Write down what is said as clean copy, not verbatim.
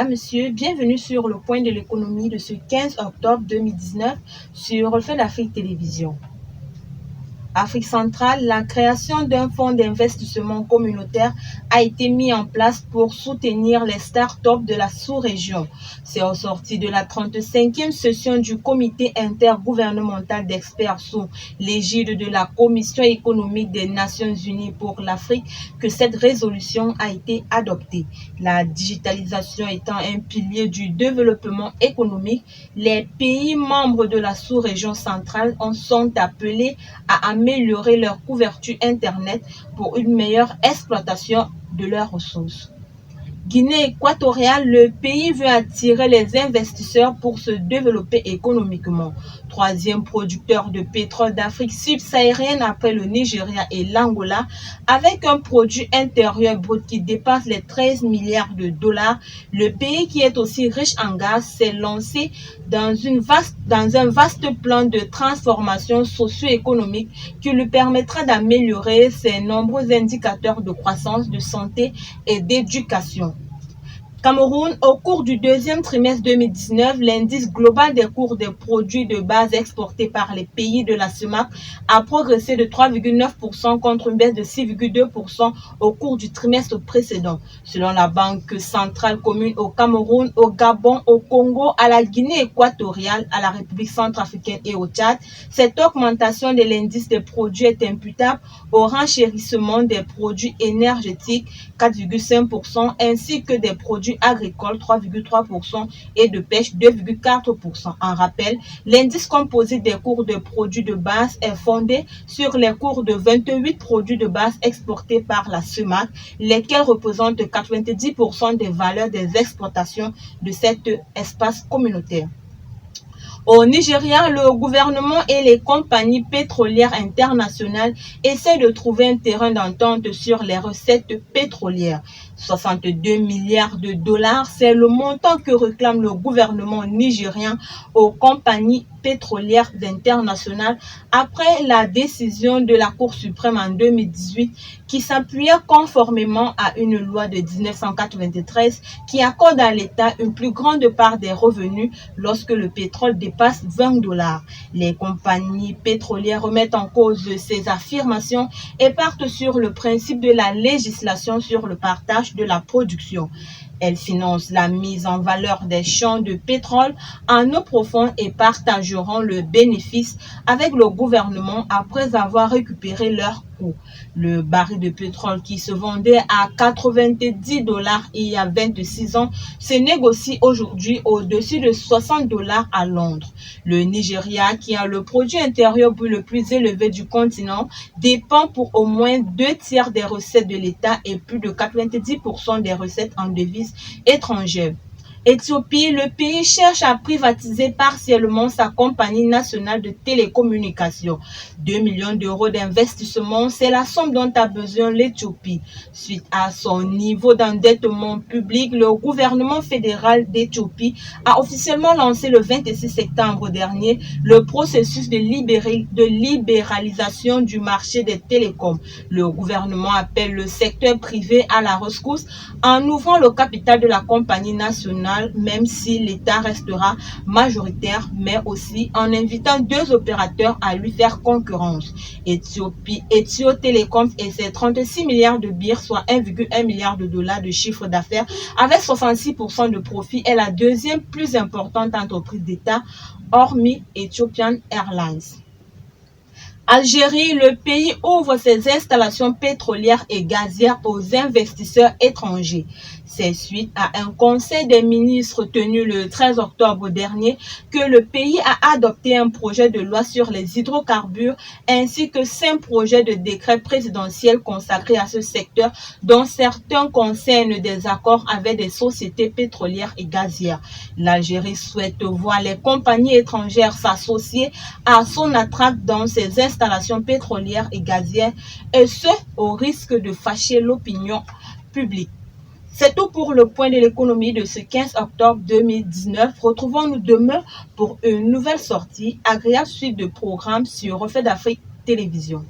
Mesdames, Messieurs, bienvenue sur le point de l'économie de ce 15 octobre 2019 sur Reflet d'Afrique Télévision. Afrique centrale, la création d'un fonds d'investissement communautaire a été mis en place pour soutenir les startups de la sous-région. C'est au sorti de la 35e session du comité intergouvernemental d'experts sous l'égide de la Commission économique des Nations Unies pour l'Afrique que cette résolution a été adoptée. La digitalisation étant un pilier du développement économique, les pays membres de la sous-région centrale sont appelés à améliorer leur couverture Internet pour une meilleure exploitation de leurs ressources. Guinée équatoriale, le pays veut attirer les investisseurs pour se développer économiquement. Troisième producteur de pétrole d'Afrique subsaharienne après le Nigeria et l'Angola, avec un produit intérieur brut qui dépasse les 13 milliards de dollars, le pays qui est aussi riche en gaz s'est lancé dans un vaste plan de transformation socio-économique qui lui permettra d'améliorer ses nombreux indicateurs de croissance, de santé et d'éducation. Cameroun, au cours du deuxième trimestre 2019, l'indice global des cours des produits de base exportés par les pays de la CEMAC a progressé de 3,9% contre une baisse de 6,2% au cours du trimestre précédent. Selon la Banque centrale commune au Cameroun, au Gabon, au Congo, à la Guinée équatoriale, à la République centrafricaine et au Tchad, cette augmentation de l'indice des produits est imputable au renchérissement des produits énergétiques 4,5% ainsi que des produits agricoles 3,3% et de pêche 2,4%. En rappel, l'indice composé des cours de produits de base est fondé sur les cours de 28 produits de base exportés par la CEMAC, lesquels représentent 90% des valeurs des exportations de cet espace communautaire. Au Nigeria, le gouvernement et les compagnies pétrolières internationales essaient de trouver un terrain d'entente sur les recettes pétrolières. 62 milliards de dollars, c'est le montant que réclame le gouvernement nigérien aux compagnies pétrolières internationales après la décision de la Cour suprême en 2018 qui s'appuyait conformément à une loi de 1993 qui accorde à l'État une plus grande part des revenus lorsque le pétrole dépasse 20 dollars. Les compagnies pétrolières remettent en cause ces affirmations et partent sur le principe de la législation sur le partage de la production. Elles financent la mise en valeur des champs de pétrole en eau profonde et partageront le bénéfice avec le gouvernement après avoir récupéré leurs coûts. Le baril de pétrole qui se vendait à 90 dollars il y a 26 ans se négocie aujourd'hui au-dessus de 60 dollars à Londres. Le Nigeria, qui a le produit intérieur brut le plus élevé du continent, dépend pour au moins 2/3 des recettes de l'État et plus de 90% des recettes en devises étrangères. Éthiopie, le pays cherche à privatiser partiellement sa compagnie nationale de télécommunications. 2 millions d'euros d'investissement, c'est la somme dont a besoin l'Éthiopie. Suite à son niveau d'endettement public, le gouvernement fédéral d'Éthiopie a officiellement lancé le 26 septembre dernier le processus de libéralisation du marché des télécoms. Le gouvernement appelle le secteur privé à la rescousse en ouvrant le capital de la compagnie nationale, même si l'État restera majoritaire, mais aussi en invitant 2 opérateurs à lui faire concurrence. Ethio Telecom et ses 36 milliards de birrs, soit 1,1 milliard de dollars de chiffre d'affaires, avec 66% de profit, est la deuxième plus importante entreprise d'État, hormis Ethiopian Airlines. Algérie, le pays ouvre ses installations pétrolières et gazières aux investisseurs étrangers. C'est suite à un conseil des ministres tenu le 13 octobre dernier que le pays a adopté un projet de loi sur les hydrocarbures ainsi que 5 projets de décrets présidentiels consacrés à ce secteur dont certains concernent des accords avec des sociétés pétrolières et gazières. L'Algérie souhaite voir les compagnies étrangères s'associer à Sonatrach dans ses installations pétrolières et gazières et ce au risque de fâcher l'opinion publique. C'est tout pour le point de l'économie de ce 15 octobre 2019. Retrouvons-nous demain pour une nouvelle sortie. Agréable suite de programmes sur Reflet d'Afrique Télévision.